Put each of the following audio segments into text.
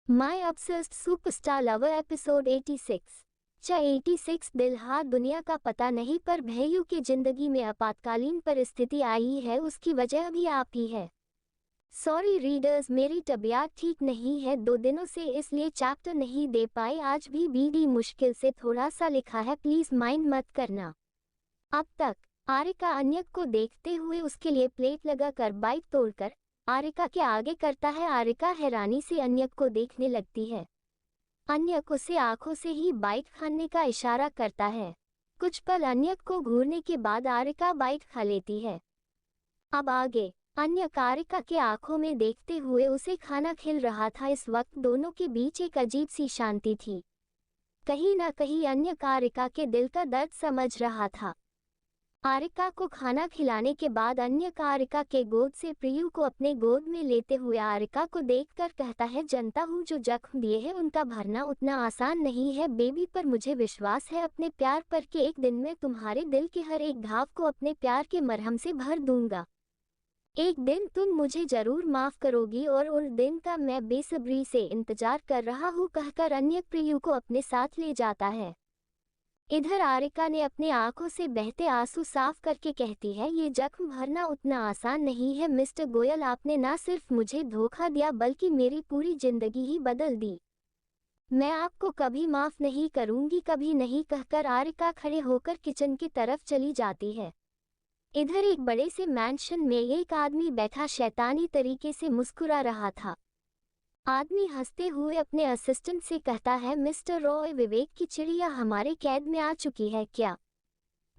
माई obsessed superstar lover episode 86। 86 दिलहार दुनिया का पता नहीं पर भैयू की जिंदगी में आपातकालीन परिस्थिति आई है, उसकी वजह भी आप ही है। सॉरी रीडर्स, मेरी तबीयत ठीक नहीं है 2 दिनों से, इसलिए चैप्टर नहीं दे पाई। आज भी बीडी मुश्किल से थोड़ा सा लिखा है, प्लीज माइंड मत करना। अब तक आरिका अन्यक को देखते हुए उसके लिए प्लेट लगाकर बाइट तोड़कर आरिका के आगे करता है। आरिका हैरानी से अन्यक को देखने लगती है। अन्यक उसे आंखों से ही बाइट खाने का इशारा करता है। कुछ पल अन्यक को घूरने के बाद आरिका बाइट खा लेती है। अब आगे अन्यक आरिका के आंखों में देखते हुए उसे खाना खिल रहा था। इस वक्त दोनों के बीच एक अजीब सी शांति थी। कहीं ना कहीं अन्यक आरिका के दिल का दर्द समझ रहा था। आरिका को खाना खिलाने के बाद अन्यक आरिका के गोद से प्रियू को अपने गोद में लेते हुए आरिका को देखकर कहता है, जानता हूँ जो जख्म दिए हैं उनका भरना उतना आसान नहीं है बेबी, पर मुझे विश्वास है अपने प्यार पर कि एक दिन मैं तुम्हारे दिल के हर एक घाव को अपने प्यार के मरहम से भर दूंगा। एक दिन तुम मुझे जरूर माफ करोगी और उस दिन का मैं बेसब्री से इंतजार कर रहा हूँ, कहकर अन्यक प्रियू को अपने साथ ले जाता है। इधर आरिका ने अपने आंखों से बहते आंसू साफ करके कहती है, ये जख्म भरना उतना आसान नहीं है मिस्टर गोयल, आपने ना सिर्फ मुझे धोखा दिया बल्कि मेरी पूरी जिंदगी ही बदल दी। मैं आपको कभी माफ नहीं करूंगी, कभी नहीं, कहकर आरिका खड़े होकर किचन की तरफ चली जाती है। इधर एक बड़े से मैंशन में एक आदमी बैठा शैतानी तरीके से मुस्कुरा रहा था। आदमी हंसते हुए अपने असिस्टेंट से कहता है, मिस्टर रॉय, विवेक की चिड़िया हमारे कैद में आ चुकी है क्या?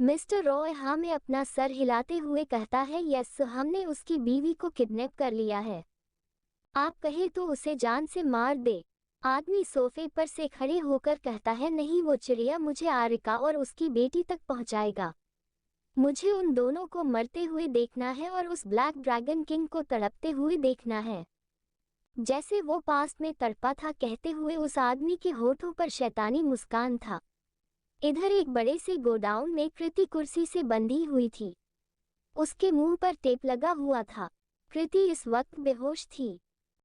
मिस्टर रॉय हाँ में अपना सर हिलाते हुए कहता है, यस, हमने उसकी बीवी को किडनैप कर लिया है। आप कहे तो उसे जान से मार दे। आदमी सोफे पर से खड़े होकर कहता है, नहीं, वो चिड़िया मुझे आरिका और उसकी बेटी तक पहुंचाएगा। मुझे उन दोनों को मरते हुए देखना है और उस ब्लैक ड्रैगन किंग को तड़पते हुए देखना है जैसे वो पास्ट में तड़पा था। कहते हुए उस आदमी के होठों पर शैतानी मुस्कान था। इधर एक बड़े से गोडाउन में कृति कुर्सी से बंधी हुई थी। उसके मुंह पर टेप लगा हुआ था। कृति इस वक्त बेहोश थी।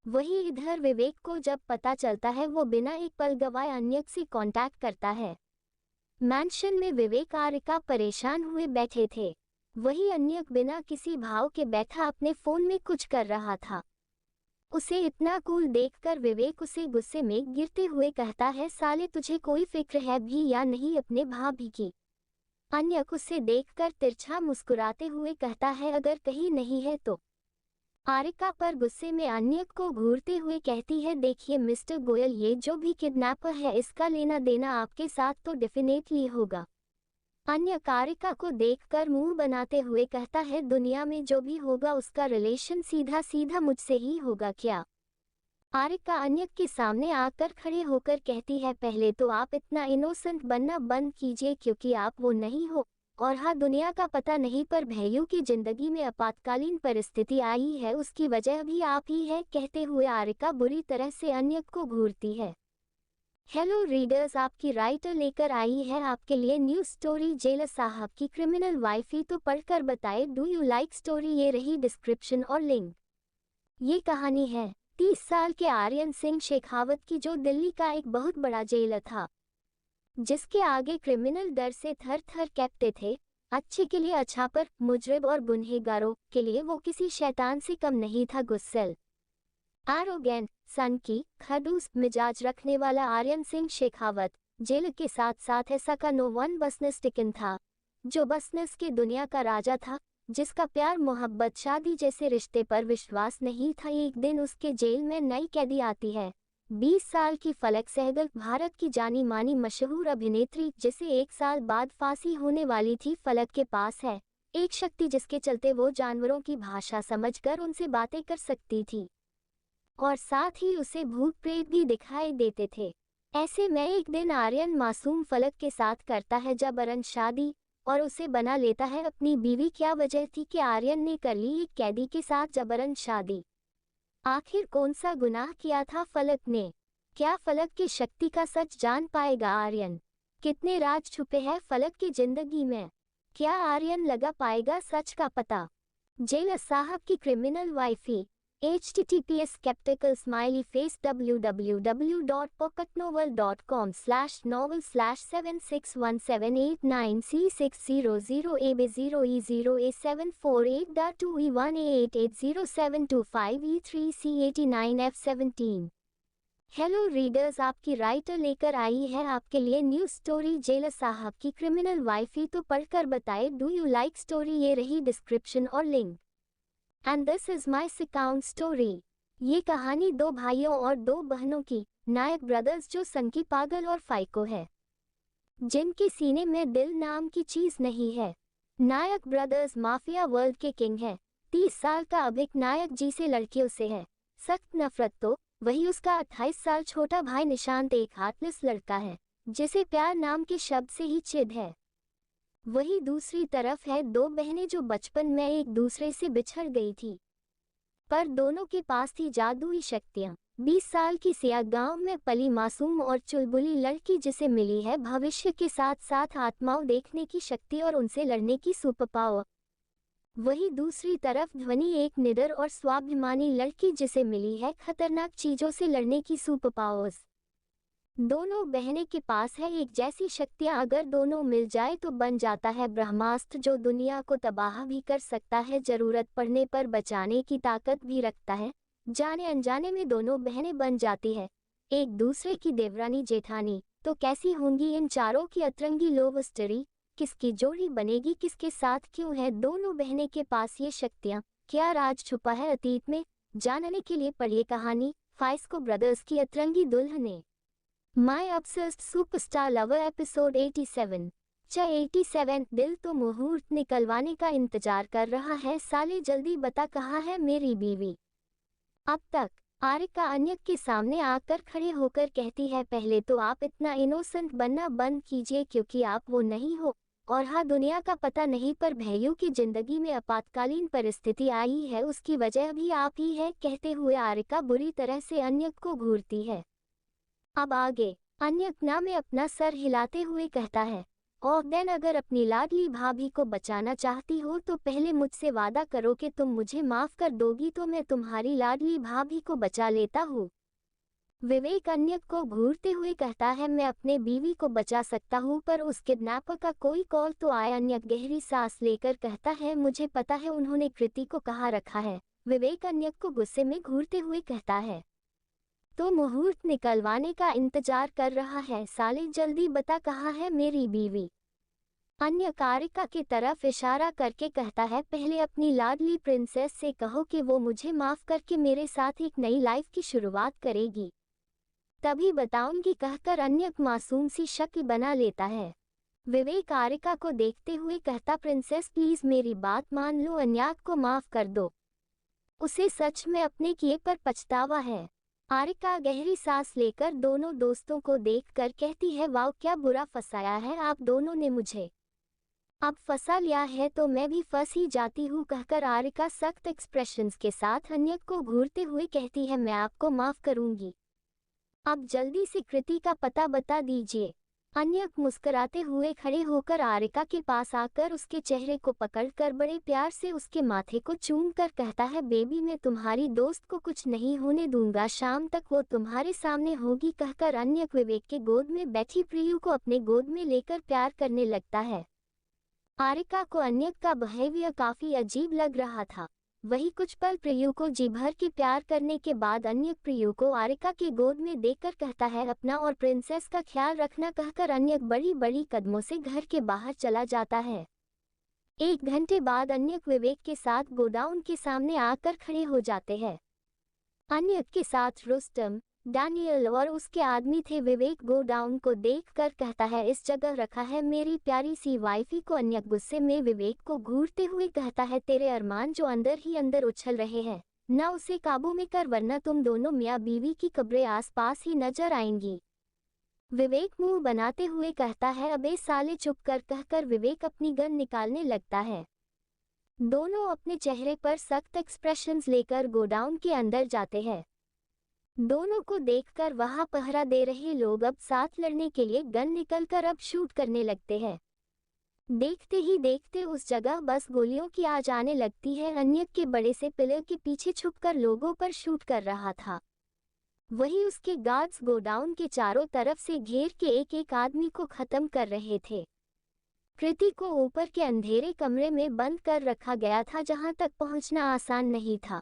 वही इधर विवेक को जब पता चलता है वो बिना एक पल गवाए अन्यक से कांटेक्ट करता है। मैंशन में विवेक आरिका परेशान हुए बैठे थे। वही अन्यक बिना किसी भाव के बैठा अपने फोन में कुछ कर रहा था। उसे इतना कूल देखकर विवेक उसे गुस्से में गिरते हुए कहता है, साले तुझे कोई फिक्र है भी या नहीं अपने भाभी की? अन्यक उसे देखकर तिरछा मुस्कुराते हुए कहता है, अगर कहीं नहीं है तो? आरिका पर गुस्से में अन्यक को घूरते हुए कहती है, देखिए मिस्टर गोयल, ये जो भी किडनैपर है इसका लेना देना आपके साथ तो डेफिनेटली होगा। अन्यक आरिका को देखकर मुंह बनाते हुए कहता है, दुनिया में जो भी होगा उसका रिलेशन सीधा सीधा मुझसे ही होगा क्या? आरिका अन्यक के सामने आकर खड़े होकर कहती है, पहले तो आप इतना इनोसेंट बनना बंद कीजिए क्योंकि आप वो नहीं हो। और हाँ, दुनिया का पता नहीं पर भैयू की जिंदगी में आपातकालीन परिस्थिति आई है, उसकी वजह भी आप ही है। कहते हुए आरिका बुरी तरह से अन्यक को घूरती है। हेलो रीडर्स, आपकी राइटर लेकर आई है आपके लिए न्यू स्टोरी, जेलर साहब की क्रिमिनल वाइफ ही तो पढ़कर बताए डू यू लाइक स्टोरी। ये रही डिस्क्रिप्शन और लिंक। ये कहानी है 30 साल के आर्यन सिंह शेखावत की, जो दिल्ली का एक बहुत बड़ा जेलर था, जिसके आगे क्रिमिनल डर से थर थर कांपते थे। अच्छे के लिए अच्छा, पर मुजरिम और गुनहगारों के लिए वो किसी शैतान से कम नहीं था। गुस्सेल, एरोगेंट, सनकी, खड़ूस मिजाज रखने वाला आर्यन सिंह शेखावत जेल के साथ साथ ऐसा का नो वन बिजनेस टिकन था, जो बिजनेस की दुनिया का राजा था, जिसका प्यार मोहब्बत शादी जैसे रिश्ते पर विश्वास नहीं था। एक दिन उसके जेल में नई कैदी आती है, 20 साल की फलक सहगल, भारत की जानी मानी मशहूर अभिनेत्री, जिसे 1 साल बाद फांसी होने वाली थी। फलक के पास है एक शक्ति जिसके चलते वो जानवरों की भाषा समझकर उनसे बातें कर सकती थी और साथ ही उसे भूत प्रेत भी दिखाई देते थे। ऐसे में एक दिन आर्यन मासूम फलक के साथ करता है जबरन शादी और उसे बना लेता है अपनी बीवी। क्या वजह थी कि आर्यन ने कर ली एक कैदी के साथ जबरन शादी? आखिर कौन सा गुनाह किया था फलक ने? क्या फलक की शक्ति का सच जान पाएगा आर्यन? कितने राज छुपे हैं फलक की जिंदगी में? क्या आर्यन लगा पाएगा सच का पता? जेलर साहब की क्रिमिनल वाइफ ही https skeptical smiley face www.pocketnovel.com/novel/7617896C008AB0E0725E3C89F17। Hello readers, आपकी राइटर लेकर आई है आपके लिए न्यू स्टोरी जेलर साहब की क्रिमिनल वाइफी। तो पढ़कर बताए डू यू लाइक स्टोरी। ये रही डिस्क्रिप्शन और link. And this is my सिकाउंट स्टोरी। ये कहानी दो भाइयों और दो बहनों की, नायक ब्रदर्स जो संकी पागल और फाइको है, जिनके सीने में दिल नाम की चीज नहीं है। नायक ब्रदर्स माफिया वर्ल्ड के किंग है। 30 साल का अभिक नायक जी से लड़कियों से है सख्त नफरत, तो वही उसका 28 साल छोटा भाई निशांत एक हार्टलेस लड़का है जिसे प्यार नाम के शब्द से ही चिढ़ है। वही दूसरी तरफ है दो बहनें जो बचपन में एक दूसरे से बिछड़ गई थी, पर दोनों के पास थी जादुई शक्तियां। 20 साल की सिया गांव में पली मासूम और चुलबुली लड़की जिसे मिली है भविष्य के साथ साथ आत्माओं देखने की शक्ति और उनसे लड़ने की सुपर पावर। वही दूसरी तरफ ध्वनि एक निडर और स्वाभिमानी लड़की जिसे मिली है खतरनाक चीजों से लड़ने की सुपर पावर्स। दोनों बहनें के पास है एक जैसी शक्तियां, अगर दोनों मिल जाए तो बन जाता है ब्रह्मास्त्र जो दुनिया को तबाह भी कर सकता है, जरूरत पड़ने पर बचाने की ताकत भी रखता है। जाने अनजाने में दोनों बहनें बन जाती है एक दूसरे की देवरानी जेठानी। तो कैसी होंगी इन चारों की अतरंगी लव स्टोरी, किसकी जोड़ी बनेगी, किसके साथ क्यों है दोनों बहनें के पास ये शक्तियां, क्या राज छुपा है अतीत में, जानने के लिए पढ़िए कहानी फाइस्को ब्रदर्स की अतरंगी दुल्हने। माई ऑब्सेस्ड सुपरस्टार लवर एपिसोड 87। 87 दिल तो मुहूर्त निकलवाने का इंतजार कर रहा है, साले जल्दी बता कहाँ है मेरी बीवी। अब तक आरिका अन्यक के सामने आकर खड़े होकर कहती है पहले तो आप इतना इनोसेंट बनना बंद कीजिए क्योंकि आप वो नहीं हो, और हाँ दुनिया का पता नहीं पर भैयू की जिंदगी में आपातकालीन परिस्थिति आई है उसकी वजह भी आप ही है। कहते हुए आरिका बुरी तरह से अन्यक को घूरती है। अब आगे अन्यक ना में अपना सर हिलाते हुए कहता है और देन अगर अपनी लाडली भाभी को बचाना चाहती हो तो पहले मुझसे वादा करो कि तुम मुझे माफ कर दोगी तो मैं तुम्हारी लाडली भाभी को बचा लेता हूँ। विवेक अन्यक को घूरते हुए कहता है मैं अपने बीवी को बचा सकता हूँ पर उस किडनैपर का कोई कॉल तो आया। अन्यक गहरी सांस लेकर कहता है मुझे पता है उन्होंने कृति को कहाँ रखा है। विवेक अन्यक को गुस्से में घूरते हुए कहता है तो मुहूर्त निकलवाने का इंतजार कर रहा है, साले जल्दी बता कहाँ है मेरी बीवी। अन्य कारिका की तरफ इशारा करके कहता है पहले अपनी लाडली प्रिंसेस से कहो कि वो मुझे माफ करके मेरे साथ एक नई लाइफ की शुरुआत करेगी, तभी बताऊंगी कहकर अन्यक मासूम सी शक्ल बना लेता है। विवेक आरिका को देखते हुए कहता प्रिंसेस प्लीज मेरी बात मान लो, अन्याक को माफ कर दो, उसे सच में अपने किए पर पछतावा है। आरिका गहरी सांस लेकर दोनों दोस्तों को देखकर कहती है वाओ क्या बुरा फंसाया है आप दोनों ने मुझे, अब फंसा लिया है तो मैं भी फंस ही जाती हूँ। कहकर आरिका सख्त एक्सप्रेशंस के साथ अन्यक को घूरते हुए कहती है मैं आपको माफ करूंगी, अब जल्दी से कृति का पता बता दीजिए। अन्यक मुस्कुराते हुए खड़े होकर आरिका के पास आकर उसके चेहरे को पकड़कर बड़े प्यार से उसके माथे को चूमकर कहता है बेबी मैं तुम्हारी दोस्त को कुछ नहीं होने दूंगा, शाम तक वो तुम्हारे सामने होगी। कहकर अन्यक विवेक के गोद में बैठी प्रियु को अपने गोद में लेकर प्यार करने लगता है। आरिका को अन्यक का बिहेवियर काफी अजीब लग रहा था। वही कुछ पल प्रियु को जी भर के प्यार करने के बाद अन्यक प्रियु को आरिका के गोद में देखकर कहता है अपना और प्रिंसेस का ख्याल रखना। कहकर अन्यक बड़ी बड़ी कदमों से घर के बाहर चला जाता है। 1 घंटे बाद अन्यक विवेक के साथ गोडाउन के सामने आकर खड़े हो जाते हैं। अन्यक के साथ रुस्तम, डैनियल और उसके आदमी थे। विवेक गोडाउन को देखकर कहता है इस जगह रखा है मेरी प्यारी सी वाइफी को। अन्यक गुस्से में विवेक को घूरते हुए कहता है तेरे अरमान जो अंदर ही अंदर उछल रहे हैं ना उसे काबू में कर वरना तुम दोनों मियाँ बीवी की कब्रें आसपास ही नजर आएंगी। विवेक मुंह बनाते हुए कहता है अबे साले चुप कर। कहकर विवेक अपनी गन निकालने लगता है। दोनों अपने चेहरे पर सख्त एक्सप्रेशंस लेकर गोडाउन के अंदर जाते हैं। दोनों को देखकर वहां पहरा दे रहे लोग अब साथ लड़ने के लिए गन निकलकर अब शूट करने लगते हैं। देखते ही देखते उस जगह बस गोलियों की आवाज आने लगती है। अन्यक के बड़े से पिलर के पीछे छुपकर लोगों पर शूट कर रहा था। वही उसके गार्ड्स गोडाउन के चारों तरफ से घेर के एक एक आदमी को खत्म कर रहे थे। कृति को ऊपर के अंधेरे कमरे में बंद कर रखा गया था, जहां तक पहुंचना आसान नहीं था।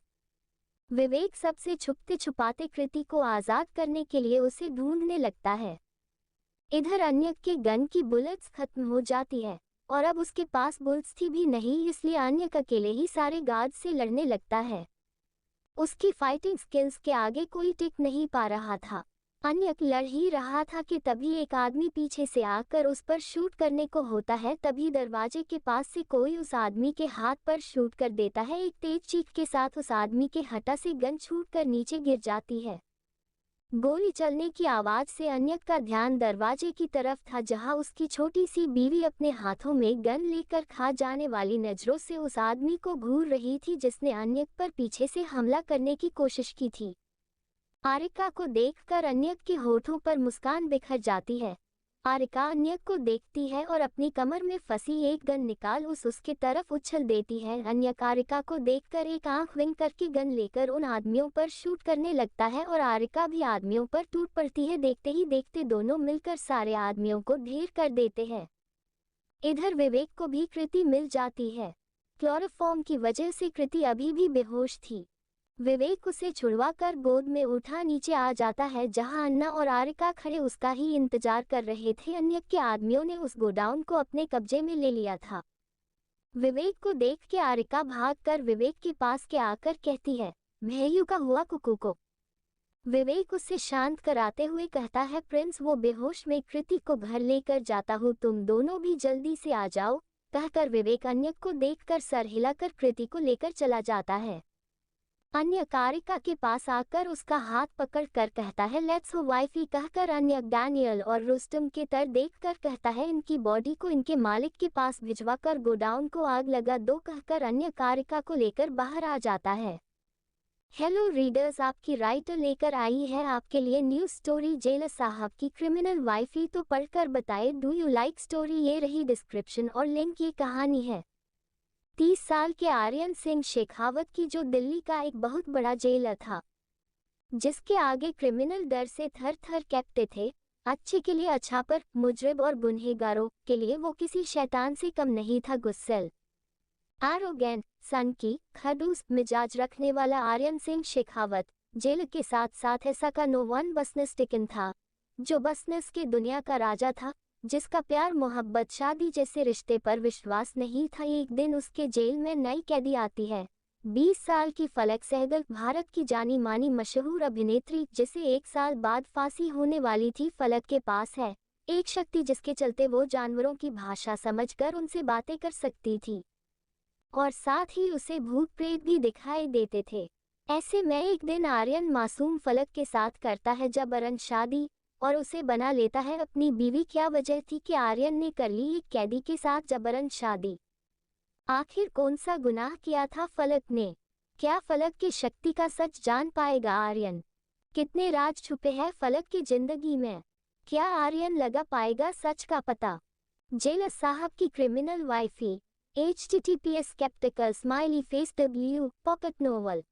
विवेक सबसे छुपते छुपाते कृति को आजाद करने के लिए उसे ढूंढने लगता है। इधर अन्यक के गन की बुलेट्स खत्म हो जाती है और अब उसके पास बुलेट्स थी भी नहीं, इसलिए अन्यक अकेले ही सारे गार्ड से लड़ने लगता है। उसकी फाइटिंग स्किल्स के आगे कोई टिक नहीं पा रहा था। अन्यक लड़ ही रहा था कि तभी एक आदमी पीछे से आकर उस पर शूट करने को होता है। तभी दरवाजे के पास से कोई उस आदमी के हाथ पर शूट कर देता है। एक तेज चीख के साथ उस आदमी के हटा से गन छूटकर नीचे गिर जाती है। गोली चलने की आवाज से अन्यक का ध्यान दरवाजे की तरफ था, जहां उसकी छोटी सी बीवी अपने हाथों में गन लेकर खा जाने वाली नजरों से उस आदमी को घूर रही थी जिसने अन्यक पर पीछे से हमला करने की कोशिश की थी। आरिका को देखकर अन्यक के होठों पर मुस्कान बिखर जाती है। आरिका अन्यक को देखती है और अपनी कमर में फंसी एक गन निकाल उसके तरफ उछल देती है। अन्यक आरिका को देखकर एक आंख विंग करके गन लेकर उन आदमियों पर शूट करने लगता है और आरिका भी आदमियों पर टूट पड़ती है। देखते ही देखते दोनों मिलकर सारे आदमियों को ढेर कर देते हैं। इधर विवेक को भी कृति मिल जाती है। क्लोरोफॉर्म की वजह से कृति अभी भी बेहोश थी। विवेक उसे छुड़वा कर गोद में उठा नीचे आ जाता है, जहां अन्ना और आरिका खड़े उसका ही इंतजार कर रहे थे। अन्यक के आदमियों ने उस गोडाउन को अपने कब्जे में ले लिया था। विवेक को देख के आरिका भागकर विवेक के पास के आकर कहती है, भैयू का हुआ कुकू को। विवेक उससे शांत कराते हुए कहता है, प्रिंस वो बेहोश में कृति को घर लेकर जाता हूँ, तुम दोनों भी जल्दी से आ जाओ। कहकर विवेक अन्यक को देखकर सर हिलाकर कृति को लेकर चला जाता है। अन्यक आरिका के पास आकर उसका हाथ पकड़ कर कहता है, लेट्स हो वाइफी। कहकर अन्यक डैनियल और रुस्तम के तर देखकर कहता है, इनकी बॉडी को इनके मालिक के पास भिजवाकर गोडाउन को आग लगा दो। कहकर अन्यक आरिका को लेकर बाहर आ जाता है। हेलो रीडर्स, आपकी राइटर लेकर आई है आपके लिए न्यू स्टोरी जेलर साहब की क्रिमिनल वाइफी। तो पढ़कर बताए, डू यू लाइक स्टोरी। ये रही डिस्क्रिप्शन और लिंक। ये कहानी है 30 साल के आर्यन सिंह शेखावत की, जो दिल्ली का एक बहुत बड़ा जेलर था, जिसके आगे क्रिमिनल डर से थर थर कांपते थे। अच्छे के लिए अच्छा, पर मुजरिम और गुनहगारों के लिए वो किसी शैतान से कम नहीं था। गुस्सेल, एरोगेंट, सनकी, खड़ूस मिजाज रखने वाला आर्यन सिंह शेखावत जेल के साथ साथ ऐसा का नो वन बिजनेस टिकन था, जो बिजनेस के दुनिया का राजा था, जिसका प्यार मोहब्बत शादी जैसे रिश्ते पर विश्वास नहीं था। एक दिन उसके जेल में नई कैदी आती है, 20 साल की फलक सहगल, भारत की जानी मानी मशहूर अभिनेत्री, जिसे 1 साल बाद फांसी होने वाली थी। फलक के पास है एक शक्ति जिसके चलते वो जानवरों की भाषा समझकर उनसे बातें कर सकती थी और साथ ही उसे भूत प्रेत भी दिखाई देते थे। ऐसे में एक दिन आर्यन मासूम फलक के साथ करता है जबरन शादी और उसे बना लेता है अपनी बीवी। क्या वजह थी कि आर्यन ने कर ली एक कैदी के साथ जबरन शादी? आखिर कौन सा गुनाह किया था फलक ने? क्या फलक की शक्ति का सच जान पाएगा आर्यन? कितने राज छुपे हैं फलक की जिंदगी में? क्या आर्यन लगा पाएगा सच का पता? जेलर साहब की criminal wifey https skeptical smiley face w pocket novel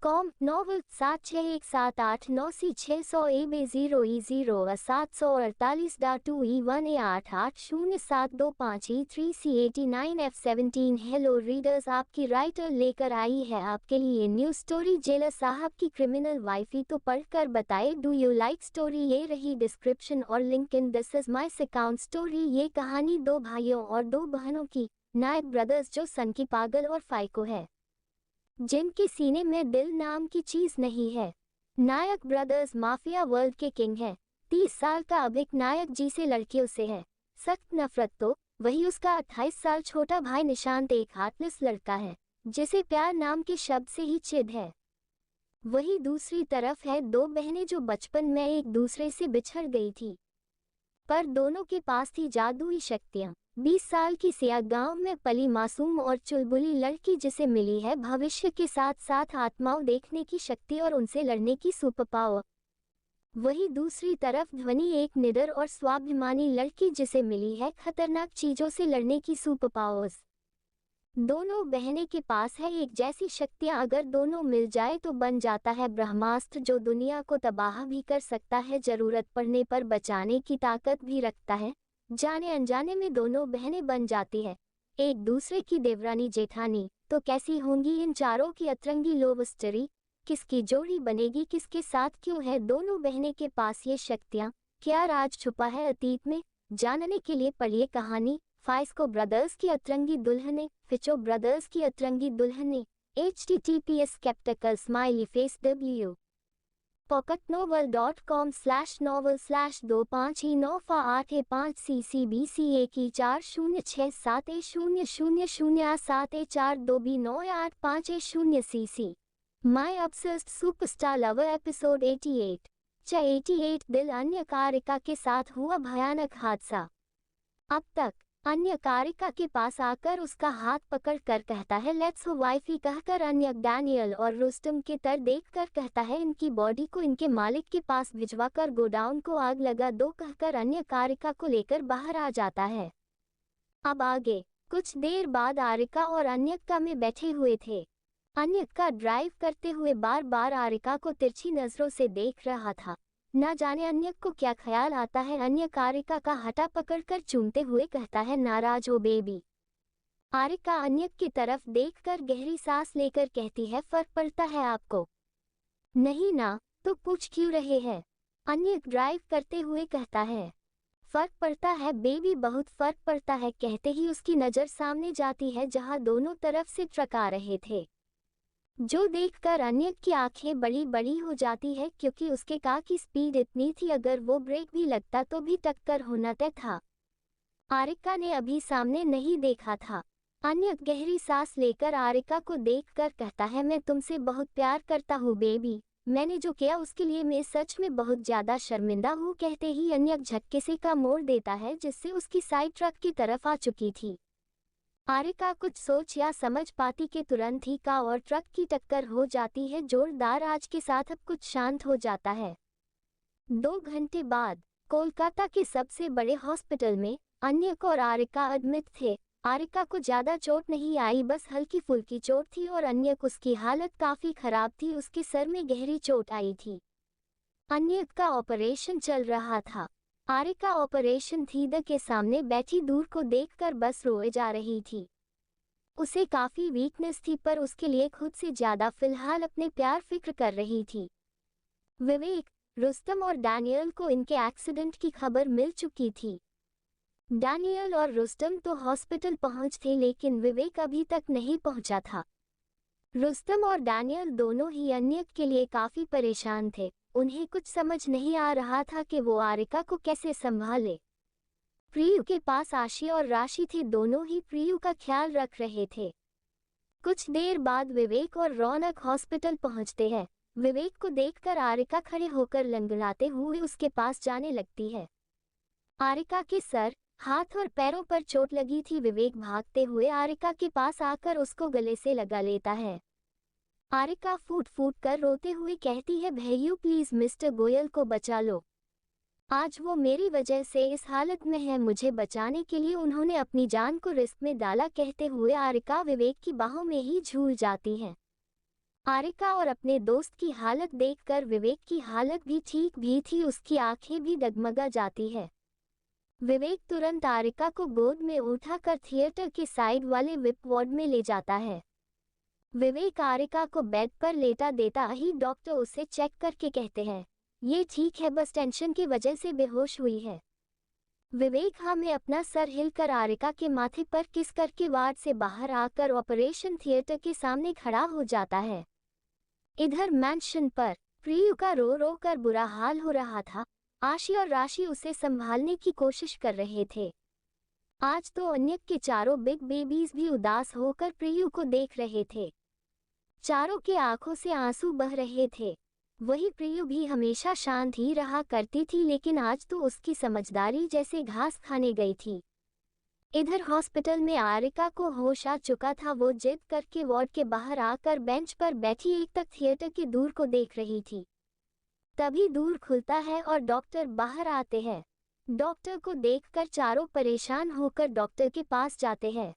com novel 761789C600 AB0E0 748-2E1A880725E3C89F17। Hello readers, आपकी राइटर लेकर आई है आपके लिए न्यू स्टोरी जेलर साहब की क्रिमिनल वाइफी। तो पढ़कर बताए, डू यू लाइक स्टोरी। ये रही डिस्क्रिप्शन और link in this is my account story. ये कहानी 2 भाइयों और 2 बहनों की, नायक ब्रदर्स, जो सनकी, पागल और फाइको है, जिनके सीने में दिल नाम की चीज नहीं है। नायक ब्रदर्स माफिया वर्ल्ड के किंग हैं। 30 साल का अभिक नायक जी से लड़कियों से है सख्त नफरत, तो वही उसका 28 साल छोटा भाई निशांत एक हार्टलेस लड़का है, जिसे प्यार नाम के शब्द से ही चिढ़ है। वही दूसरी तरफ है 2 बहनें जो बचपन में एक दूसरे से बिछड़ गई थी, पर दोनों के पास थी जादुई शक्तियां। 20 साल की सिया गांव में पली मासूम और चुलबुली लड़की, जिसे मिली है भविष्य के साथ साथ आत्माओं देखने की शक्ति और उनसे लड़ने की सुपर पावर। वही दूसरी तरफ ध्वनि एक निडर और स्वाभिमानी लड़की जिसे मिली है खतरनाक चीजों से लड़ने की सुपर पावर्स। दोनों बहनें के पास है एक जैसी शक्तियां, अगर दोनों मिल जाए तो बन जाता है ब्रह्मास्त्र जो दुनिया को तबाह भी कर सकता है, जरूरत पड़ने पर बचाने की ताकत भी रखता है। जाने अनजाने में दोनों बहनें बन जाती है एक दूसरे की देवरानी जेठानी। तो कैसी होंगी इन चारों की अतरंगी लव स्टोरी? किसकी जोड़ी बनेगी, किसके साथ क्यों है दोनों बहनें के पास ये शक्तियां? क्या राज छुपा है अतीत में? जानने के लिए पढ़िए कहानी फाइस्को ब्रदर्स की अतरंगी दुल्हने, फिचो ब्रदर्स की अतरंगी दुल्हने। https://smileyface pocketnovel.com/novel/2594A5CCBCA40067A002B985A0cc। My Obsessed Superstar Lover episode 88। 88 दिल अन्य कारिका के साथ हुआ भयानक हादसा। अब तक अन्य कारिका के पास आकर उसका हाथ पकड़ कर कहता है लेट्स हो वाइफी कहकर अन्य डैनियल और रुस्तम के तर देखकर कहता है इनकी बॉडी को इनके मालिक के पास भिजवाकर गोडाउन को आग लगा दो कहकर अन्य कारिका को लेकर बाहर आ जाता है। अब आगे कुछ देर बाद आरिका और अन्यका में बैठे हुए थे। अन्यका ड्राइव करते हुए बार बार आरिका को तिरछी नजरों से देख रहा था। न जाने अन्य को क्या ख्याल आता है। अन्य कारिका का हटा पकड़कर चूमते हुए कहता है नाराज हो बेबी। आरिका अन्य की तरफ देखकर गहरी सांस लेकर कहती है फर्क पड़ता है आपको? नहीं ना, तो पूछ क्यों रहे हैं? अन्य ड्राइव करते हुए कहता है फर्क पड़ता है बेबी, बहुत फर्क पड़ता है। कहते ही उसकी नजर सामने जाती है जहां दोनों तरफ से ट्रक आ रहे थे, जो देखकर अन्य की आंखें बड़ी बड़ी हो जाती है क्योंकि उसके कार की स्पीड इतनी थी अगर वो ब्रेक भी लगता तो भी टक्कर होना तय था। आरिका ने अभी सामने नहीं देखा था। अन्य गहरी सांस लेकर आरिका को देखकर कहता है मैं तुमसे बहुत प्यार करता हूँ बेबी, मैंने जो किया उसके लिए मैं सच में बहुत ज्यादा शर्मिंदा हूँ। कहते ही अन्य झटके से का मोड़ देता है जिससे उसकी साइड ट्रक की तरफ आ चुकी थी। आरिका कुछ सोच या समझ पाती के तुरंत ही का और ट्रक की टक्कर हो जाती है जोरदार आवाज के साथ। अब कुछ शांत हो जाता है। 2 घंटे बाद कोलकाता के सबसे बड़े हॉस्पिटल में अन्य और आरिका एडमिट थे। आरिका को ज्यादा चोट नहीं आई, बस हल्की फुल्की चोट थी और अन्य उसकी हालत काफी खराब थी, उसके सर में गहरी चोट आई थी। अन्य का ऑपरेशन चल रहा था। आरिका ऑपरेशन थिएटर के सामने बैठी दूर को देखकर बस रोए जा रही थी। उसे काफी वीकनेस थी पर उसके लिए खुद से ज्यादा फिलहाल अपने प्यार फिक्र कर रही थी। विवेक, रुस्तम और डैनियल को इनके एक्सीडेंट की खबर मिल चुकी थी। डैनियल और रुस्तम तो हॉस्पिटल पहुंच थे लेकिन विवेक अभी तक नहीं पहुंचा था। रुस्तम और डैनियल दोनों ही अन्य के लिए काफी परेशान थे। उन्हें कुछ समझ नहीं आ रहा था कि वो आरिका को कैसे संभाले। प्रियु के पास आशी और राशि थे, दोनों ही प्रियु का ख्याल रख रहे थे। कुछ देर बाद विवेक और रौनक हॉस्पिटल पहुंचते हैं। विवेक को देखकर आरिका खड़े होकर लंगड़ाते हुए उसके पास जाने लगती है। आरिका के सर, हाथ और पैरों पर चोट लगी थी। विवेक भागते हुए आरिका के पास आकर उसको गले से लगा लेता है। आरिका फूट फूट कर रोते हुए कहती है भैयू प्लीज मिस्टर गोयल को बचा लो, आज वो मेरी वजह से इस हालत में है, मुझे बचाने के लिए उन्होंने अपनी जान को रिस्क में डाला। कहते हुए आरिका विवेक की बाहों में ही झूल जाती है। आरिका और अपने दोस्त की हालत देखकर विवेक की हालत भी ठीक भी थी, उसकी आंखें भी डगमगा जाती है। विवेक तुरंत आरिका को गोद में उठाकर थिएटर के साइड वाले विप वार्ड में ले जाता है। विवेक आरिका को बेड पर लेटा देता ही डॉक्टर उसे चेक करके कहते हैं ये ठीक है, बस टेंशन की वजह से बेहोश हुई है। विवेक हाँ में अपना सर हिलकर आरिका के माथे पर किस करके वार्ड से बाहर आकर ऑपरेशन थिएटर के सामने खड़ा हो जाता है। इधर मैंशन पर प्रियु का रो रो कर बुरा हाल हो रहा था। आशी और राशि उसे संभालने की कोशिश कर रहे थे। आज तो अन्य के चारों बिग बेबीज भी उदास होकर प्रियु को देख रहे थे। चारों के आंखों से आंसू बह रहे थे। वही प्रियु भी हमेशा शांत ही रहा करती थी लेकिन आज तो उसकी समझदारी जैसे घास खाने गई थी। इधर हॉस्पिटल में आरिका को होश आ चुका था। वो जिद करके वार्ड के बाहर आकर बेंच पर बैठी एक तक थिएटर के दूर को देख रही थी। तभी दूर खुलता है और डॉक्टर बाहर आते हैं। डॉक्टर को देखकर चारों परेशान होकर डॉक्टर के पास जाते हैं।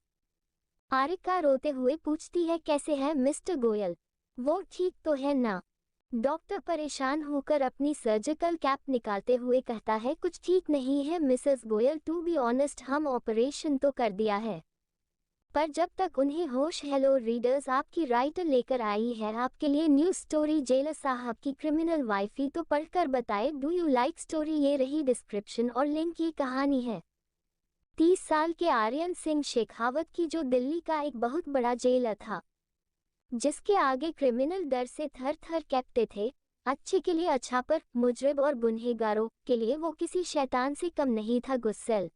आरिका रोते हुए पूछती है, कैसे है मिस्टर गोयल? वो ठीक तो है ना? डॉक्टर परेशान होकर अपनी सर्जिकल कैप निकालते हुए कहता है, कुछ ठीक नहीं है Mrs Goyal, to be honest हम ऑपरेशन तो कर दिया है, पर जब तक उन्हें होश। हेलो रीडर्स, आपकी राइटर लेकर आई है आपके लिए न्यूज स्टोरी जेलर साहब की क्रिमिनल वाइफी, तो पढ़कर बताए डू यू लाइक स्टोरी। ये रही डिस्क्रिप्शन और लिंक। ये कहानी है 30 साल के आर्यन सिंह शेखावत की, जो दिल्ली का एक बहुत बड़ा जेलर था, जिसके आगे क्रिमिनल डर से थर थर कांपते थे। अच्छे के लिए अच्छा, पर मुजरिम और गुनहगारों के लिए वो किसी शैतान से कम नहीं था। गुस्सेल,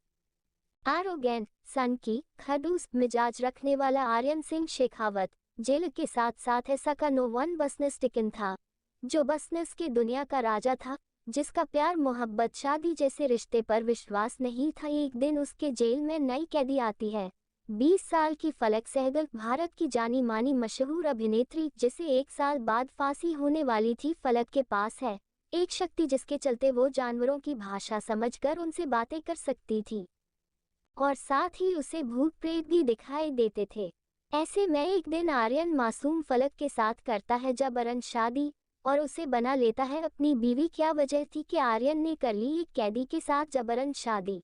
एरोगेंट, सनकी, खड़ूस मिजाज रखने वाला आर्यन सिंह शेखावत जेल के साथ साथ ऐसा का नो वन बिजनेस टिकन था, जो बिजनेस की दुनिया का राजा था, जिसका प्यार मोहब्बत शादी जैसे रिश्ते पर विश्वास नहीं था। एक दिन उसके जेल में नई कैदी आती है, 20 साल की फलक सहगल, भारत की जानी मानी मशहूर अभिनेत्री, जिसे 1 साल बाद फांसी होने वाली थी। फलक के पास है एक शक्ति जिसके चलते वो जानवरों की भाषा समझकर उनसे बातें कर सकती थी, और साथ ही उसे भूत प्रेत भी दिखाई देते थे। ऐसे में एक दिन आर्यन मासूम फलक के साथ करता है जबरन शादी और उसे बना लेता है अपनी बीवी। क्या वजह थी कि आर्यन ने कर ली एक कैदी के साथ जबरन शादी?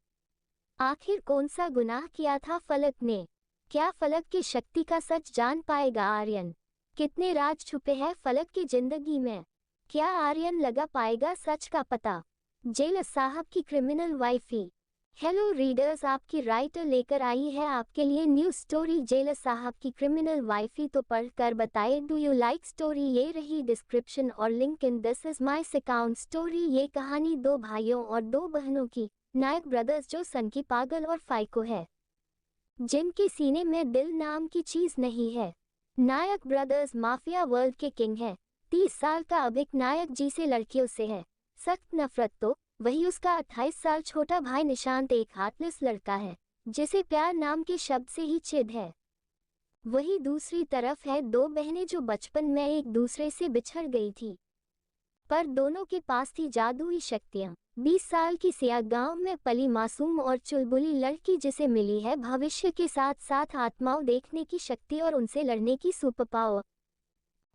आखिर कौन सा गुनाह किया था फलक ने? क्या फलक की शक्ति का सच जान पाएगा आर्यन? कितने राज छुपे हैं फलक की जिंदगी में? क्या आर्यन लगा पाएगा सच का पता? जेलर साहब की क्रिमिनल वाइफी। हेलो रीडर्स, आपकी राइटर लेकर आई है आपके लिए न्यू स्टोरी जेलर साहब की क्रिमिनल वाइफी, तो पढ़कर बताए डू यू लाइक स्टोरी। ये रही डिस्क्रिप्शन और link in this is my account story. ये कहानी 2 भाइयों और 2 बहनों की, नायक ब्रदर्स, जो सनकी, पागल और फाइको है, जिनके सीने में दिल नाम की चीज नहीं है। नायक ब्रदर्स माफिया वर्ल्ड के किंग है। 30 साल का अब एक नायक जी से लड़कियों से है सख्त नफरत, तो वही उसका 28 साल छोटा भाई निशांत एक हार्टलेस लड़का है, जिसे प्यार नाम के शब्द से ही चिढ़ है। वही दूसरी तरफ है 2 बहनें जो बचपन में एक दूसरे से बिछड़ गई थी, पर दोनों के पास थी जादुई शक्तियां। 20 साल की सिया गांव में पली मासूम और चुलबुली लड़की, जिसे मिली है भविष्य के साथ साथ आत्माओं देखने की शक्ति और उनसे लड़ने की सुपर पावर।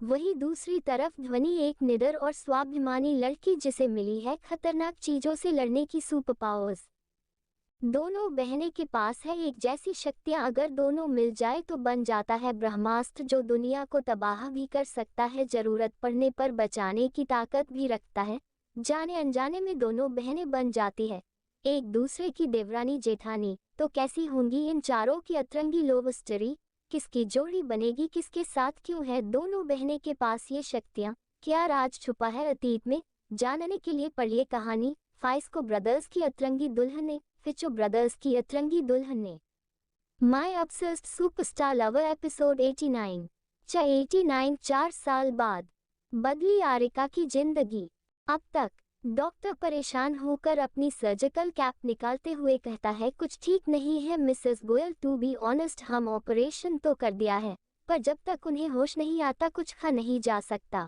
वही दूसरी तरफ ध्वनि एक निडर और स्वाभिमानी लड़की, जिसे मिली है खतरनाक चीजों से लड़ने की सुपर पावर्स। दोनों बहनें के पास है एक जैसी शक्तियां, अगर दोनों मिल जाए तो बन जाता है ब्रह्मास्त्र, जो दुनिया को तबाह भी कर सकता है, जरूरत पड़ने पर बचाने की ताकत भी रखता है। जाने अनजाने में दोनों बहनें बन जाती है एक दूसरे की देवरानी जेठानी। तो कैसी होंगी इन चारों की अतरंगी लव स्टोरी? किसकी जोड़ी बनेगी, किसके साथ क्यों है दोनों बहनें के पास ये शक्तियां? क्या राज छुपा है अतीत में? जानने के लिए पढ़िए कहानी फाइस्को ब्रदर्स की अतरंगी दुल्हन ने, फिचो ब्रदर्स की अतरंगी दुल्हन ने। My obsessed superstar lover episode 89। 89 4 साल बाद बदली आरिका की जिंदगी। अब तक डॉक्टर परेशान होकर अपनी सर्जिकल कैप निकालते हुए कहता है, कुछ ठीक नहीं है Mrs Goyal, to be honest हम ऑपरेशन तो कर दिया है, पर जब तक उन्हें होश नहीं आता कुछ खा नहीं जा सकता।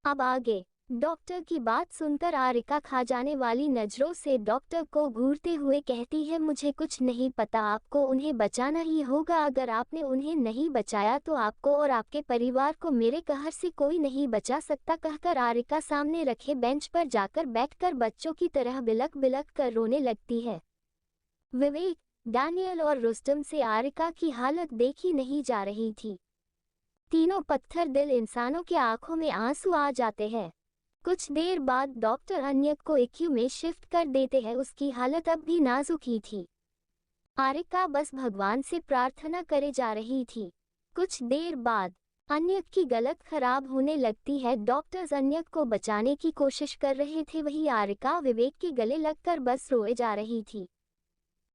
अब आगे डॉक्टर की बात सुनकर आरिका खा जाने वाली नजरों से डॉक्टर को घूरते हुए कहती है, मुझे कुछ नहीं पता, आपको उन्हें बचाना ही होगा। अगर आपने उन्हें नहीं बचाया तो आपको और आपके परिवार को मेरे कहर से कोई नहीं बचा सकता। कहकर आरिका सामने रखे बेंच पर जाकर बैठकर बच्चों की तरह बिलक बिलक कर रोने लगती है। विवेक, डैनियल और रुस्तम से आरिका की हालत देखी नहीं जा रही थी। तीनों पत्थर दिल इंसानों के आंखों में आंसू आ जाते हैं। कुछ देर बाद डॉक्टर अन्यक को ICU में शिफ्ट कर देते हैं। उसकी हालत अब भी नाजुक ही थी। आरिका बस भगवान से प्रार्थना करे जा रही थी। कुछ देर बाद अन्यक की गलत खराब होने लगती है। डॉक्टर्स अन्यक को बचाने की कोशिश कर रहे थे, वही आरिका विवेक के गले लगकर बस रोए जा रही थी।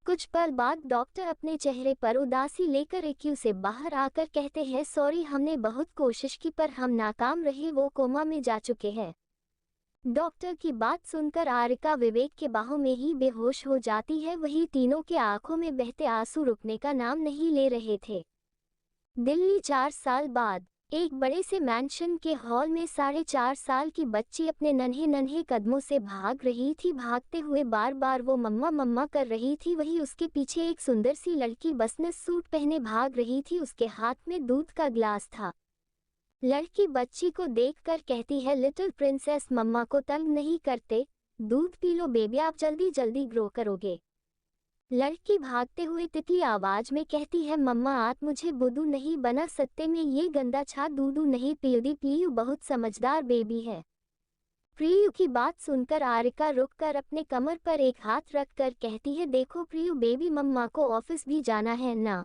कुछ पल बाद डॉक्टर अपने चेहरे पर उदासी लेकर ICU से बाहर आकर कहते हैं, सॉरी हमने बहुत कोशिश की पर हम नाकाम रहे, वो कोमा में जा चुके हैं। डॉक्टर की बात सुनकर आरिका विवेक के बाहों में ही बेहोश हो जाती है। वही तीनों के आंखों में बहते आंसू रुकने का नाम नहीं ले रहे थे। दिल्ली 4 साल बाद एक बड़े से मैंशन के हॉल में 4.5 साल की बच्ची अपने नन्हे नन्हे कदमों से भाग रही थी। भागते हुए बार बार वो मम्मा मम्मा कर रही थी। वही उसके पीछे एक सुंदर सी लड़की बिजनेस सूट पहने भाग रही थी। उसके हाथ में दूध का ग्लास था। लड़की बच्ची को देखकर कहती है, लिटिल प्रिंसेस, मम्मा को तंग नहीं करते, दूध पी लो बेबी, आप जल्दी जल्दी ग्रो करोगे। लड़की भागते हुए तितली आवाज में कहती है, मम्मा आप मुझे बुद्धू नहीं बना सकते, मैं ये गंदा छा दूधू नहीं पीऊंगी। प्रियु बहुत समझदार बेबी है। प्रियु की बात सुनकर आरिका रुककर अपने कमर पर एक हाथ रखकर कहती है, देखो प्रियु बेबी, मम्मा को ऑफिस भी जाना है ना,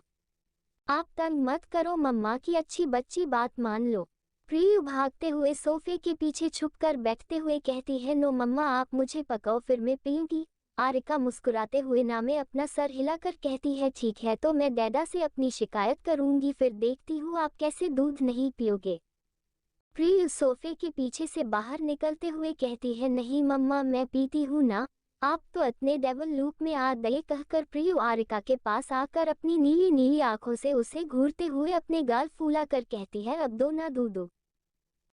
आप तंग मत करो मम्मा की अच्छी बच्ची, बात मान लो। प्रियु भागते हुए सोफे के पीछे छुपकर बैठते हुए कहती है, नो मम्मा आप मुझे पकाओ फिर मैं पीऊंगी। आरिका मुस्कुराते हुए ना में अपना सर हिलाकर कहती है, ठीक है तो मैं डैडा से अपनी शिकायत करूंगी, फिर देखती हूँ आप कैसे दूध नहीं पियोगे। प्रियु सोफे के पीछे से बाहर निकलते हुए कहती है, नहीं मम्मा मैं पीती हूँ ना, आप तो इतने डेवल लूप में आ गए। कहकर प्रियु आरिका के पास आकर अपनी नीली नीली आंखों से उसे घूरते हुए अपने गाल फूला कर कहती है, अब दो ना दूधो।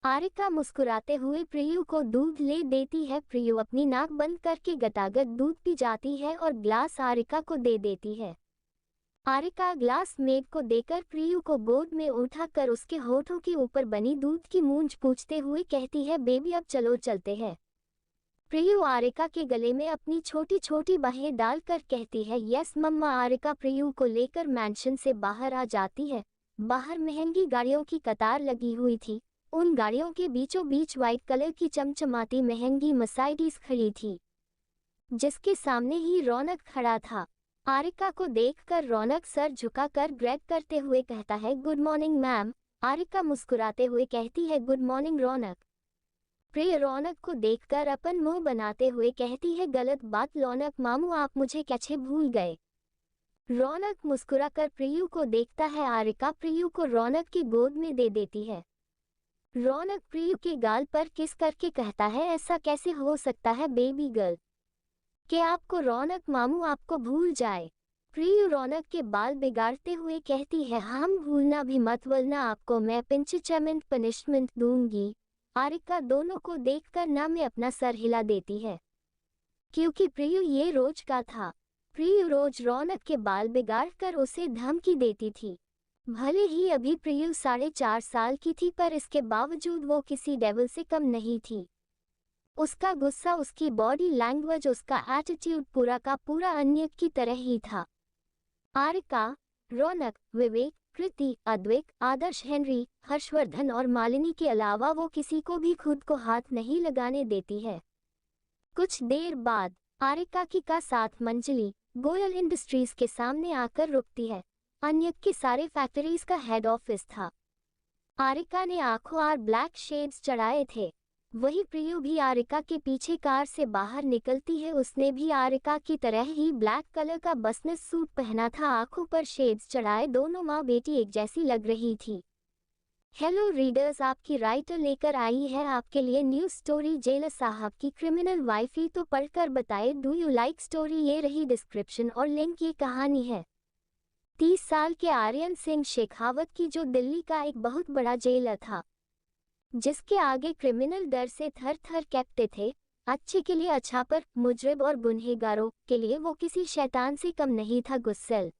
आरिका मुस्कुराते हुए प्रियु को दूध ले देती है। प्रियु अपनी नाक बंद करके गटागट दूध पी जाती है और ग्लास आरिका को दे देती है। आरिका ग्लास मेड को देकर प्रियु को गोद में उठाकर उसके होठों के ऊपर बनी दूध की मूंछ पूछते हुए कहती है, बेबी अब चलो चलते हैं। प्रियु आरिका के गले में अपनी छोटी छोटी बाहें डालकर कहती है, यस मम्मा। आरिका प्रियु को लेकर मैंशन से बाहर आ जाती है। बाहर महंगी गाड़ियों की कतार लगी हुई थी। उन गाड़ियों के बीचों बीच व्हाइट कलर की चमचमाती महंगी मर्सिडीज खड़ी थी, जिसके सामने ही रौनक खड़ा था। आरिका को देखकर रौनक सर झुकाकर ग्रेट करते हुए कहता है, गुड मॉर्निंग मैम। आरिका मुस्कुराते हुए कहती है, गुड मॉर्निंग रौनक। प्रिय रौनक को देखकर अपन मुंह बनाते हुए कहती है, गलत बात रौनक मामू, आप मुझे कैसे भूल गए। रौनक मुस्कुराकर प्रियु को देखता है। आरिका प्रियु को रौनक की गोद में दे देती है। रौनक प्रियु के गाल पर किस करके कहता है, ऐसा कैसे हो सकता है बेबी गर्ल, कि आपको रौनक मामू आपको भूल जाए। प्रियु रौनक के बाल बिगाड़ते हुए कहती है, हम भूलना भी मत, वरना आपको मैं पिंचमेंट पनिशमेंट दूंगी। आरिका दोनों को देखकर ना में अपना सर हिला देती है, क्योंकि प्रियु ये रोज का था। प्रियु रोज रौनक के बाल बिगाड़ कर उसे धमकी देती थी। भले ही अभी प्रियु 4.5 साल की थी, पर इसके बावजूद वो किसी डेविल से कम नहीं थी। उसका गुस्सा, उसकी बॉडी लैंग्वेज, उसका एटीट्यूड पूरा का पूरा अन्य की तरह ही था। आरिका, रौनक, विवेक, कृति, अद्वैत, आदर्श, हेनरी, हर्षवर्धन और मालिनी के अलावा वो किसी को भी खुद को हाथ नहीं लगाने देती है। कुछ देर बाद आरिका की का 7 मंजिली गोयल इंडस्ट्रीज के सामने आकर रुकती है। अन्य के सारे फैक्ट्रीज का हेड ऑफिस था। आरिका ने आंखों और ब्लैक शेड्स चढ़ाए थे। वही प्रियु भी आरिका के पीछे कार से बाहर निकलती है। उसने भी आरिका की तरह ही ब्लैक कलर का बिजनेस सूट पहना था, आंखों पर शेड्स चढ़ाए। दोनों माँ बेटी एक जैसी लग रही थी। हेलो रीडर्स, आपकी राइटर लेकर आई है आपके लिए न्यूज स्टोरी, जेलर साहब की क्रिमिनल वाइफ ही तो पढ़कर बताए, डू यू लाइक स्टोरी। ये रही डिस्क्रिप्शन और लिंक। ये कहानी है 30 साल के आर्यन सिंह शेखावत की, जो दिल्ली का एक बहुत बड़ा जेलर था, जिसके आगे क्रिमिनल डर से थर थर कांपते थे। अच्छे के लिए अच्छा, पर मुजरिम और गुनहगारों के लिए वो किसी शैतान से कम नहीं था। गुस्सेल,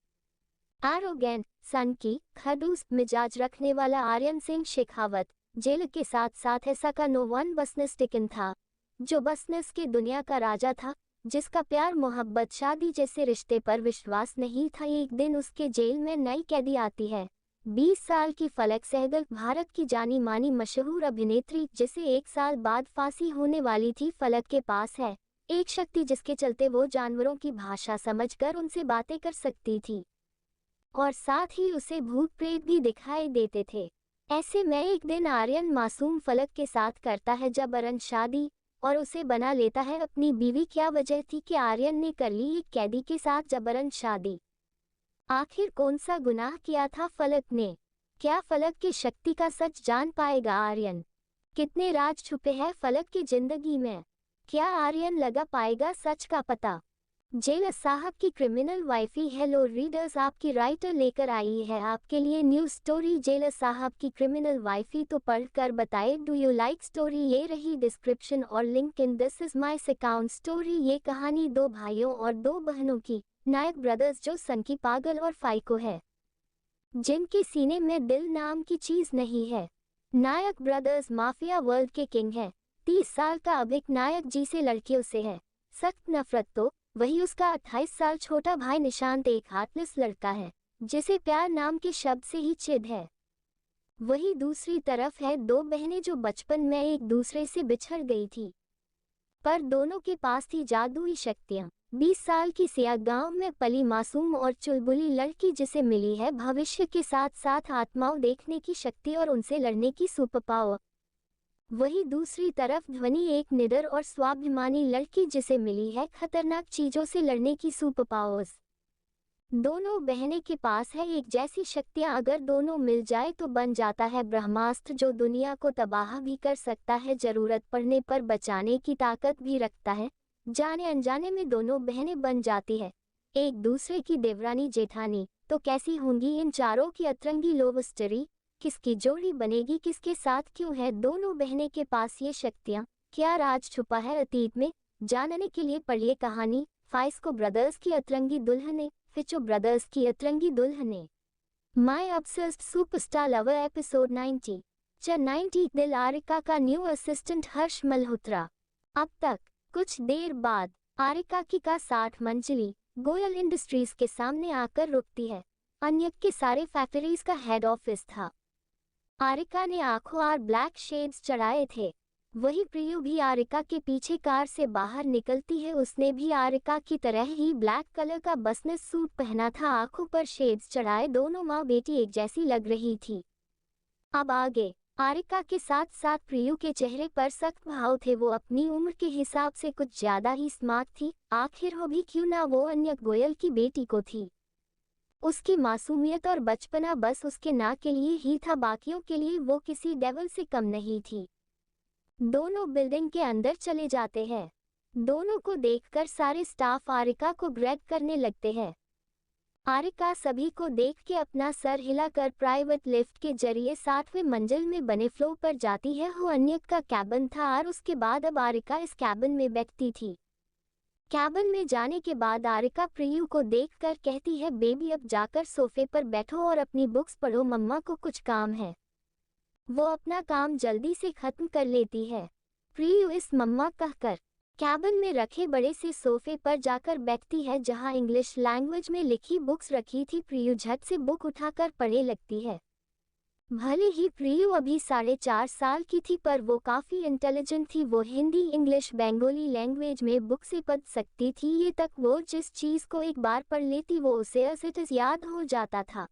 एरोगेंट, सनकी, खड़ूस मिजाज रखने वाला आर्यन सिंह शेखावत जेल के साथ साथ ऐसा का नो वन बिजनेस टिकन था, जो बिजनेस के दुनिया का राजा था, जिसका प्यार मोहब्बत शादी जैसे रिश्ते पर विश्वास नहीं था। एक दिन उसके जेल में नई कैदी आती है, 20 साल की फलक सहगल, भारत की जानी मानी मशहूर अभिनेत्री, जिसे 1 साल बाद फांसी होने वाली थी। फलक के पास है एक शक्ति, जिसके चलते वो जानवरों की भाषा समझकर उनसे बातें कर सकती थी, और साथ ही उसे भूत प्रेत भी दिखाई देते थे। ऐसे में एक दिन आर्यन मासूम फलक के साथ करता है जबरन शादी, और उसे बना लेता है अपनी बीवी। क्या वजह थी कि आर्यन ने कर ली एक कैदी के साथ जबरन शादी? आखिर कौन सा गुनाह किया था फलक ने? क्या फलक की शक्ति का सच जान पाएगा आर्यन? कितने राज छुपे हैं फलक की जिंदगी में? क्या आर्यन लगा पाएगा सच का पता? जेलर साहब की क्रिमिनल वाइफी। हेलो रीडर्स, आपकी राइटर लेकर आई है आपके लिए न्यूज स्टोरी जेलर साहब की क्रिमिनल वाइफी। तो पढ़कर बताए, डू यू लाइक स्टोरी। ये रही डिस्क्रिप्शन और link in this is my account story. ये कहानी दो भाइयों और दो बहनों की, नायक ब्रदर्स जो सनकी पागल और फाइको है, जिनके सीने में दिल नाम की चीज नहीं है। नायक ब्रदर्स माफिया वर्ल्ड के किंग है। 30 साल का अभिक नायक जी से लड़कियों से है सख्त नफरत, तो वही उसका 28 साल छोटा भाई निशांत एक हार्टलेस लड़का है जिसे प्यार नाम के शब्द से ही चिढ़ है। वही दूसरी तरफ है दो बहनें जो बचपन में एक दूसरे से बिछड़ गई थी, पर दोनों के पास थी जादुई शक्तियां। 20 साल की सिया गांव में पली मासूम और चुलबुली लड़की जिसे मिली है भविष्य के साथ साथ आत्माओं देखने की शक्ति और उनसे लड़ने की सुपर पावर। वही दूसरी तरफ ध्वनि एक निडर और स्वाभिमानी लड़की जिसे मिली है खतरनाक चीजों से लड़ने की सुपर पावर्स। दोनों बहनें के पास है एक जैसी शक्तियां, अगर दोनों मिल जाए तो बन जाता है ब्रह्मास्त्र जो दुनिया को तबाह भी कर सकता है, जरूरत पड़ने पर बचाने की ताकत भी रखता है। जाने अनजाने में दोनों बहनें बन जाती है एक दूसरे की देवरानी जेठानी। तो कैसी होंगी इन चारों की अतरंगी लव स्टोरी, किसकी जोड़ी बनेगी, किसके साथ क्यों है दोनों बहनें के पास ये शक्तियां, क्या राज छुपा है अतीत में, जानने के लिए पढ़िए कहानी फाइस्को ब्रदर्स की अतरंगी दुल्हने, फिचो ब्रदर्स की अतरंगी दुल्हने। My obsessed superstar lover episode 90। 90 दिल आरिका का न्यू असिस्टेंट हर्ष मल्होत्रा। अब तक कुछ देर बाद आरिका की कार 60 मंजिली गोयल इंडस्ट्रीज के सामने आकर रुकती है। अन्यक के सारे फैक्ट्रीज का हेड ऑफिस था। आरिका ने आंखों और ब्लैक शेड्स चढ़ाए थे। वही प्रियु भी आरिका के पीछे कार से बाहर निकलती है। उसने भी आरिका की तरह ही ब्लैक कलर का बिजनेस सूट पहना था, आंखों पर शेड्स चढ़ाए। दोनों माँ बेटी एक जैसी लग रही थी। अब आगे आरिका के साथ साथ प्रियु के चेहरे पर सख्त भाव थे। वो अपनी उम्र के हिसाब से कुछ ज्यादा ही स्मार्ट थी, आखिर हो भी क्यों ना वो अन्यक गोयल की बेटी को थी। उसकी मासूमियत और बचपना बस उसके ना के लिए ही था, बाकियों के लिए वो किसी डेविल से कम नहीं थी। दोनों बिल्डिंग के अंदर चले जाते हैं। दोनों को देखकर सारे स्टाफ आरिका को ग्रेट करने लगते हैं। आरिका सभी को देख के अपना सर हिलाकर प्राइवेट लिफ्ट के जरिए 60वें मंजिल में बने फ्लोर पर जाती है। वो अन्यक का कैबिन था और उसके बाद अब आरिका इस कैबिन में बैठती थी। कैबिन में जाने के बाद आरिका प्रियु को देखकर कहती है, बेबी अब जाकर सोफे पर बैठो और अपनी बुक्स पढ़ो, मम्मा को कुछ काम है। वो अपना काम जल्दी से खत्म कर लेती है। प्रियु इस मम्मा कहकर कैबिन में रखे बड़े से सोफे पर जाकर बैठती है जहां इंग्लिश लैंग्वेज में लिखी बुक्स रखी थी। प्रियु झट से बुक उठाकर पढ़ने लगती है। भले ही प्रियु अभी 4.5 साल की थी, पर वो काफ़ी इंटेलिजेंट थी। वो हिंदी, इंग्लिश, बंगाली लैंग्वेज में बुक से पढ़ सकती थी। ये तक वो जिस चीज़ को एक बार पढ़ लेती वो उसे एज इट इज याद हो जाता था।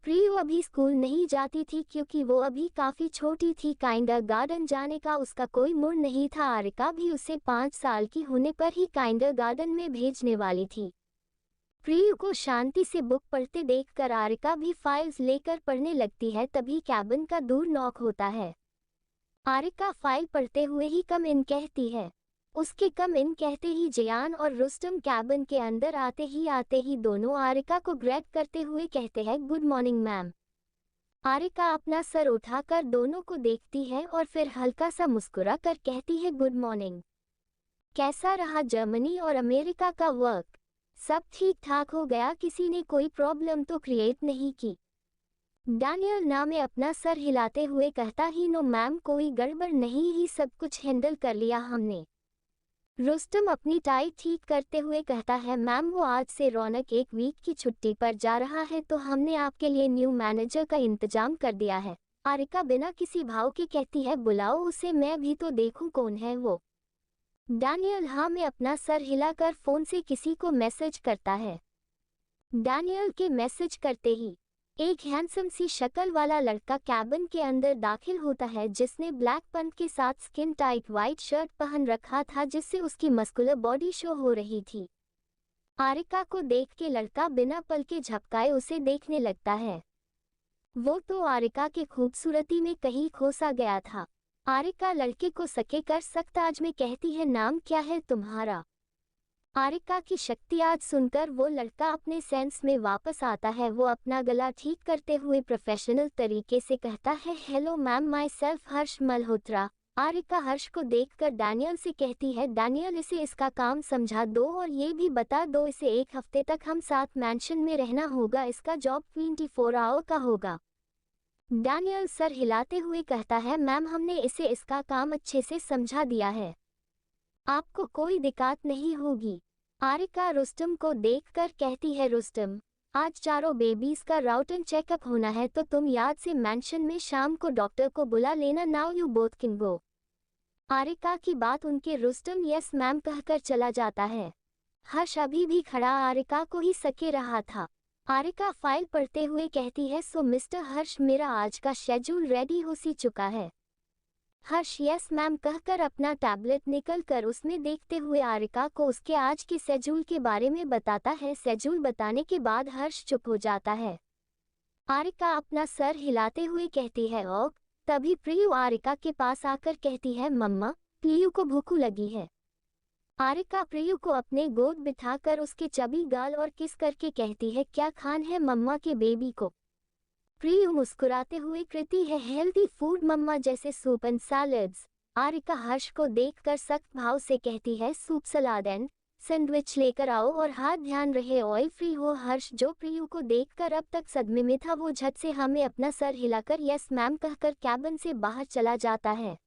प्रियु अभी स्कूल नहीं जाती थी क्योंकि वो अभी काफ़ी छोटी थी। काइंडर गार्डन जाने का उसका कोई मूड नहीं था। आरिका भी उसे 5 साल की होने पर ही काइंडर गार्डन में भेजने वाली थी। प्रियु को शांति से बुक पढ़ते देखकर आरिका भी फाइल्स लेकर पढ़ने लगती है। तभी कैबिन का दूर नॉक होता है। आरिका फाइल पढ़ते हुए ही कम इन कहती है। उसके कम इन कहते ही जयान और रुस्तम कैबिन के अंदर आते ही दोनों आरिका को ग्रेट करते हुए कहते हैं, गुड मॉर्निंग मैम। आरिका अपना सर उठाकर दोनों को देखती है और फिर हल्का सा मुस्कुरा कर कहती है, गुड मॉर्निंग। कैसा रहा जर्मनी और अमेरिका का वर्क? सब ठीक ठाक हो गया? किसी ने कोई प्रॉब्लम तो क्रिएट नहीं की? डैनियल नाम में अपना सर हिलाते हुए कहता ही, नो मैम, कोई गड़बड़ नहीं, ही सब कुछ हैंडल कर लिया हमने। रुस्तम अपनी टाई ठीक करते हुए कहता है, मैम वो आज से रौनक एक वीक की छुट्टी पर जा रहा है तो हमने आपके लिए न्यू मैनेजर का इंतजाम कर दिया है। आरिका बिना किसी भाव के कहती है, बुलाओ उसे, मैं भी तो देखूं कौन है वो। डैनियल हाँ में अपना सर हिलाकर फोन से किसी को मैसेज करता है। डैनियल के मैसेज करते ही एक हैंडसम सी शक्ल वाला लड़का कैबिन के अंदर दाखिल होता है जिसने ब्लैक पैंट के साथ स्किन टाइट वाइट शर्ट पहन रखा था जिससे उसकी मस्कुलर बॉडी शो हो रही थी। आरिका को देख के लड़का बिना पल के झपकाए उसे देखने लगता है। वो तो आरिका की खूबसूरती में कहीं खोसा गया था। आरिका लड़के को सके कर सकताज में कहती है, नाम क्या है तुम्हारा? आरिका की शक्ति आज सुनकर वो लड़का अपने सेंस में वापस आता है। वो अपना गला ठीक करते हुए प्रोफेशनल तरीके से कहता है, हेलो मैम, माई सेल्फ हर्ष मल्होत्रा। आरिका हर्ष को देखकर डैनियल से कहती है, डैनियल इसे इसका काम समझा दो और ये भी बता दो इसे 1 हफ्ते तक हम साथ मैंशन में रहना होगा, इसका जॉब 24 आवर का होगा। डैनियल सर हिलाते हुए कहता है, मैम हमने इसे इसका काम अच्छे से समझा दिया है, आपको कोई दिक्कत नहीं होगी। आरिका रुस्तम को देखकर कहती है, रुस्तम आज चारों बेबीज का राउटिन चेकअप होना है तो तुम याद से मेंशन में शाम को डॉक्टर को बुला लेना। Now you both can go. Arika की बात उनके रुस्तम यस मैम कहकर चला जाता है। हर्ष अभी भी खड़ा आरिका को ही सके रहा था। आरिका फाइल पढ़ते हुए कहती है, सो मिस्टर हर्ष मेरा आज का शेड्यूल रेडी हो सी चुका है। हर्ष यस मैम कहकर अपना टैबलेट निकल कर उसमें देखते हुए आरिका को उसके आज के शेड्यूल के बारे में बताता है। शेड्यूल बताने के बाद हर्ष चुप हो जाता है। आरिका अपना सर हिलाते हुए कहती है, ओक। तभी प्रियु आरिका के पास आकर कहती है, मम्मा प्रियु को भूख लगी है। आरिका प्रियु को अपने गोद बिठाकर उसके चबी गाल और किस करके कहती है, क्या खान है मम्मा के बेबी को। प्रियु मुस्कुराते हुए कहती है, हेल्दी फूड मम्मा, जैसे सूप एंड सैलड्स। आरिका हर्ष को देखकर सख्त भाव से कहती है, सूप सलाद एंड सैंडविच लेकर आओ और हाथ ध्यान रहे ऑयल फ्री हो। हर्ष जो प्रियु को देखकर अब तक सदमे में था वो झट से हमें अपना सर हिलाकर यस मैम कहकर कैबिन से बाहर चला जाता है।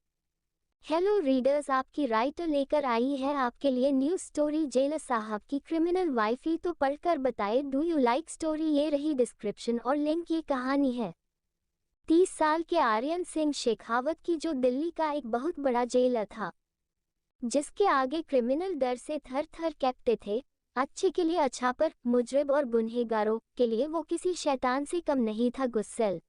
हेलो रीडर्स, आपकी राइटर लेकर आई है आपके लिए न्यू स्टोरी जेलर साहब की क्रिमिनल वाइफी। तो पढ़कर बताए, डू यू लाइक स्टोरी। ये रही डिस्क्रिप्शन और लिंक। ये कहानी है 30 साल के आर्यन सिंह शेखावत की, जो दिल्ली का एक बहुत बड़ा जेलर था, जिसके आगे क्रिमिनल डर से थर थर कांपते थे। अच्छे के लिए अच्छा पर मुजरिम और गुनहगारों के लिए वो किसी शैतान से कम नहीं था। गुस्सेल,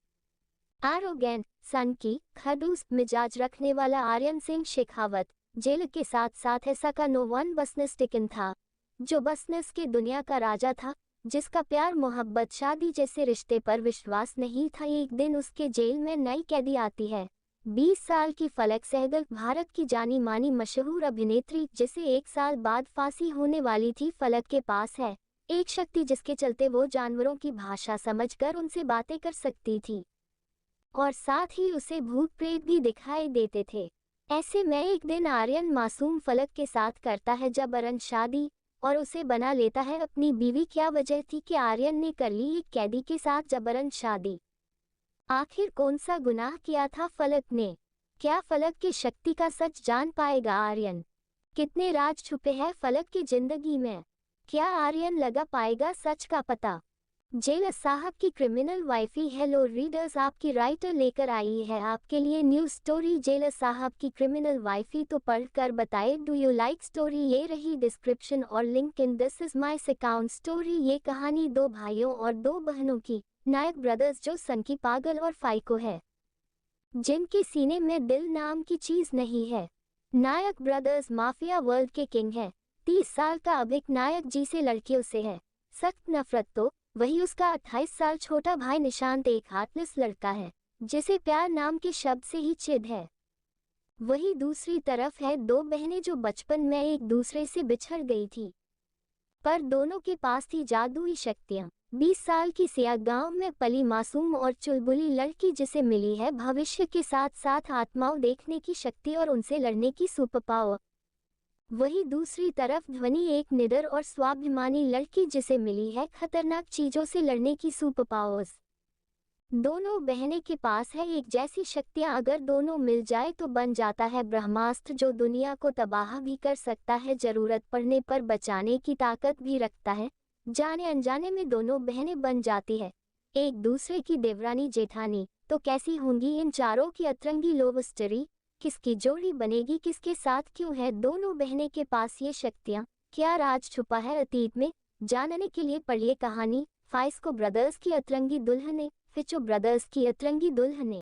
एरोगेंट, सनकी, खड़ूस मिजाज रखने वाला आर्यन सिंह शेखावत जेल के साथ साथ ऐसा का नो वन बिजनेस टिकन था, जो बिजनेस के दुनिया का राजा था, जिसका प्यार मोहब्बत शादी जैसे रिश्ते पर विश्वास नहीं था। एक दिन उसके जेल में नई कैदी आती है, 20 साल की फलक सहगल, भारत की जानी मानी मशहूर अभिनेत्री, जिसे 1 साल बाद फांसी होने वाली थी। फलक के पास है एक शक्ति जिसके चलते वो जानवरों की भाषा समझकर उनसे बातें कर सकती थी और साथ ही उसे भूत प्रेत भी दिखाई देते थे। ऐसे में एक दिन आर्यन मासूम फलक के साथ करता है जबरन शादी और उसे बना लेता है अपनी बीवी। क्या वजह थी कि आर्यन ने कर ली एक कैदी के साथ जबरन शादी? आखिर कौन सा गुनाह किया था फलक ने? क्या फलक की शक्ति का सच जान पाएगा आर्यन? कितने राज छुपे हैं फलक की जिंदगी में? क्या आर्यन लगा पाएगा सच का पता? जेलर साहब की क्रिमिनल वाइफी। हेलो रीडर्स, आपकी राइटर लेकर आई है आपके लिए न्यू स्टोरी जेलर साहब की क्रिमिनल वाइफी। तो पढ़कर बताए, डू यू लाइक स्टोरी। ये रही डिस्क्रिप्शन और link in this is my account story. ये कहानी 2 भाइयों और 2 बहनों की, नायक ब्रदर्स, जो सनकी, पागल और फाइको है, जिनके सीने में दिल नाम की चीज नहीं है। नायक ब्रदर्स माफिया वर्ल्ड के किंग है। 30 साल का अभिक नायक जी से लड़कियों से है सख्त नफरत, तो वही उसका 28 साल छोटा भाई निशांत एक हार्टलेस लड़का है, जिसे प्यार नाम के शब्द से ही चिढ़ है। वही दूसरी तरफ है 2 बहनें जो बचपन में एक दूसरे से बिछड़ गई थी, पर दोनों के पास थी जादुई शक्तियां। 20 साल की सिया गांव में पली मासूम और चुलबुली लड़की, जिसे मिली है भविष्य के साथ साथ आत्माओं देखने की शक्ति और उनसे लड़ने की सुपर पावर। वही दूसरी तरफ ध्वनि एक निडर और स्वाभिमानी लड़की, जिसे मिली है खतरनाक चीजों से लड़ने की सुपर पावर्स। दोनों बहनें के पास है एक जैसी शक्तियां, अगर दोनों मिल जाए तो बन जाता है ब्रह्मास्त्र, जो दुनिया को तबाह भी कर सकता है, जरूरत पड़ने पर बचाने की ताकत भी रखता है। जाने अनजाने में दोनों बहनें बन जाती है एक दूसरे की देवरानी जेठानी। तो कैसी होंगी इन चारों की अतरंगी लव स्टोरी? किसकी जोड़ी बनेगी, किसके साथ क्यों है दोनों बहनें के पास ये शक्तियां? क्या राज छुपा है अतीत में? जानने के लिए पढ़िए कहानी फाइस्को ब्रदर्स की अतरंगी दुल्हनें। फिचो ब्रदर्स की अतरंगी दुल्हनें।